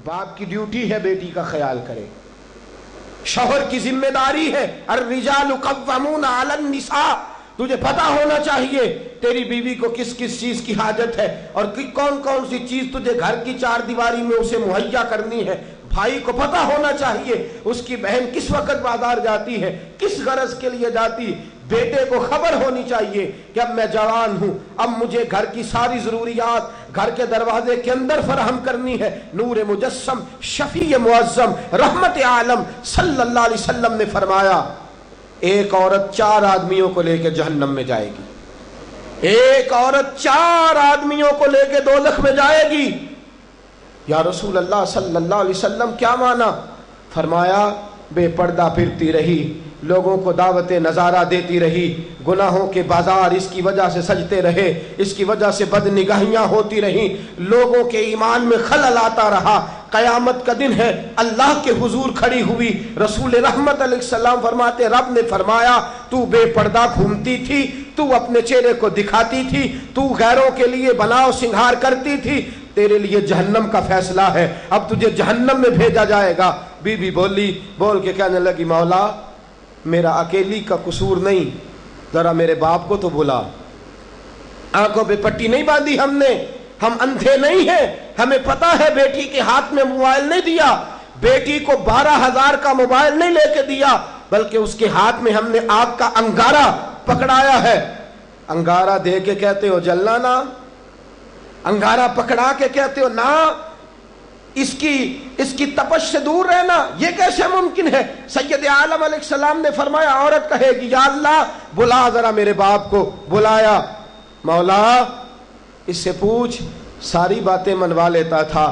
باپ کی ڈیوٹی ہے بیٹی کا خیال کرے، شوہر کی ذمہ داری ہے، الرجال قوامون علی النساء، تجھے پتا ہونا چاہیے تیری بیوی کو کس کس چیز کی حاجت ہے اور کون کون سی چیز تجھے گھر کی چار دیواری میں اسے مہیا کرنی ہے۔ بھائی کو پتا ہونا چاہیے اس کی بہن کس وقت بازار جاتی ہے، کس غرض کے لیے جاتی۔ بیٹے کو خبر ہونی چاہیے کہ اب میں جوان ہوں، اب مجھے گھر کی ساری ضروریات گھر کے دروازے کے اندر فراہم کرنی ہے۔ نور مجسم، شفیع معظم، رحمت عالم صلی اللہ علیہ وسلم نے فرمایا ایک عورت 4 آدمیوں کو لے کے جہنم میں جائے گی، ایک عورت 4 آدمیوں کو لے کے دوزخ میں جائے گی۔ یا رسول اللہ صلی اللہ علیہ وسلم کیا مانا؟ فرمایا بے پردہ پھرتی رہی، لوگوں کو دعوت نظارہ دیتی رہی، گناہوں کے بازار اس کی وجہ سے سجتے رہے، اس کی وجہ سے بد نگاہیاں ہوتی رہیں، لوگوں کے ایمان میں خلل آتا رہا۔ قیامت کا دن ہے، اللہ کے حضور کھڑی ہوئی، رسول رحمت علیہ السلام فرماتے رب نے فرمایا تو بے پردہ گھومتی تھی، تو اپنے چہرے کو دکھاتی تھی، تو غیروں کے لیے بناؤ سنگھار کرتی تھی، تیرے لیے جہنم کا فیصلہ ہے، اب تجھے جہنم میں بھیجا جائے گا۔ بی بی بول کے کہنے لگی مولا میرا اکیلی کا قصور نہیں، ذرا میرے باپ کو تو بلا، آنکھوں پہ پٹی نہیں باندھی ہم نے، ہم اندھے نہیں ہیں، ہمیں پتا ہے بیٹی کے ہاتھ میں موبائل نہیں دیا، بیٹی کو 12,000 کا موبائل نہیں لے کے دیا، بلکہ اس کے ہاتھ میں ہم نے آگ کا انگارہ پکڑایا ہے۔ انگارہ دے کے کہتے ہو جلنا نا، انگارہ پکڑا کے کہتے ہو نا اس کی تپش سے دور رہنا، یہ کیسے ممکن ہے؟ سید عالم علیہ السلام نے فرمایا عورت کہے گی یا اللہ بلا ذرا میرے باپ کو، بلایا، مولا اس سے پوچھ ساری باتیں منوا لیتا تھا،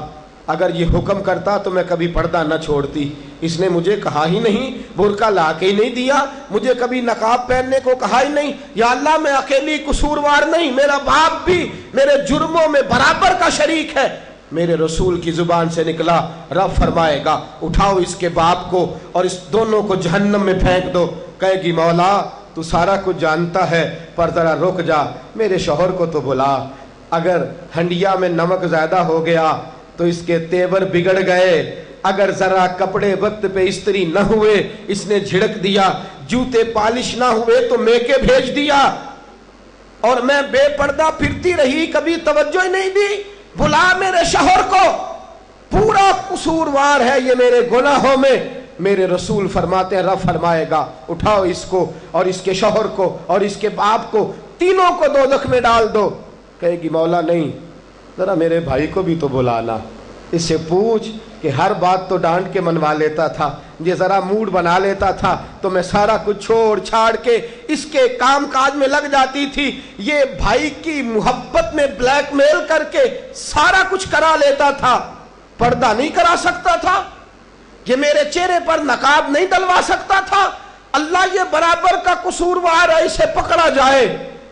اگر یہ حکم کرتا تو میں کبھی پردہ نہ چھوڑتی، اس نے مجھے کہا ہی نہیں، برقع لا کے ہی نہیں دیا، مجھے کبھی نقاب پہننے کو کہا ہی نہیں، یا اللہ میں اکیلی قصوروار نہیں، میرا باپ بھی میرے جرموں میں برابر کا شریک ہے۔ میرے رسول کی زبان سے نکلا رب فرمائے گا اٹھاؤ اس کے باپ کو اور اس دونوں کو جہنم میں پھینک دو۔ کہے گی مولا تو سارا کچھ جانتا ہے پر ذرا رک جا، میرے شوہر کو تو بلا، اگر ہنڈیا میں نمک زیادہ ہو گیا تو اس کے تیور بگڑ گئے، اگر ذرا کپڑے وقت پہ استری نہ ہوئے اس نے جھڑک دیا، جوتے پالش نہ ہوئے تو میکے بھیج دیا، اور میں بے پردہ پھرتی رہی کبھی توجہ ہی نہیں دی، بلا میرے شوہر کو، پورا قصوروار ہے یہ میرے گناہوں میں۔ میرے رسول فرماتے ہیں رب فرمائے گا اٹھاؤ اس کو اور اس کے شوہر کو اور اس کے باپ کو، تینوں کو دوزخ میں ڈال دو۔ کہے گی مولا نہیں، ذرا میرے بھائی کو بھی تو بلانا، اس سے پوچھ کہ ہر بات تو ڈانٹ کے منوا لیتا تھا، یہ ذرا موڈ بنا لیتا تھا تو میں سارا کچھ چھوڑ چھاڑ کے اس کے کام کاج میں لگ جاتی تھی، یہ بھائی کی محبت میں بلیک میل کر کے سارا کچھ کرا لیتا تھا، پردہ نہیں کرا سکتا تھا، یہ میرے چہرے پر نقاب نہیں ڈلوا سکتا تھا، اللہ یہ برابر کا قصوروار ہے، اسے پکڑا جائے،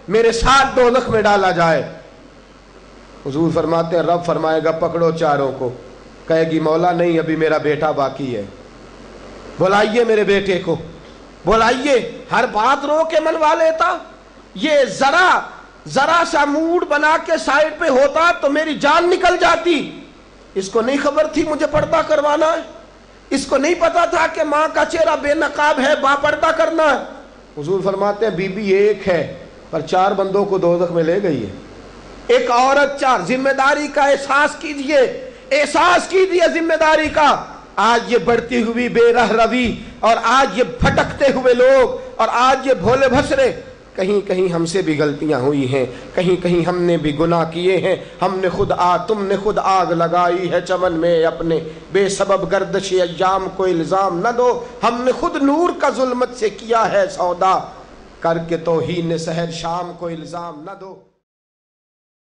میرے ساتھ دوزخ میں ڈالا جائے۔ حضور فرماتے ہیں رب فرمائے گا پکڑو چاروں کو۔ کہے گی مولا نہیں ابھی میرا بیٹا باقی ہے، بلائیے میرے بیٹے کو، بلائیے، ہر بات رو کے منوا لیتا، یہ ذرا سا موڈ بنا کے سائڈ پہ ہوتا تو میری جان نکل جاتی۔ اس کو نہیں خبر تھی مجھے پردہ کروانا ہے، اس کو نہیں پتا تھا کہ ماں کا چہرہ بے نقاب ہے، با پردہ کرنا ہے۔ حضور فرماتے ہیں بی بی ایک ہے پر 4 بندوں کو دوزخ میں لے گئی ہے، ایک عورت 4۔ ذمہ داری کا احساس کیجئے، احساس کیجئے ذمہ داری کا۔ آج یہ بڑھتی ہوئی بے رہ روی اور آج یہ بھٹکتے ہوئے لوگ اور آج یہ بھولے بھسرے، کہیں کہیں ہم سے بھی غلطیاں ہوئی ہیں، کہیں کہیں ہم نے بھی گناہ کیے ہیں، تم نے خود آگ لگائی ہے چمن میں اپنے، بے سبب گردش ایام کو الزام نہ دو، ہم نے خود نور کا ظلمت سے کیا ہے سودا، کر کے توہین سحر شام کو الزام نہ دو۔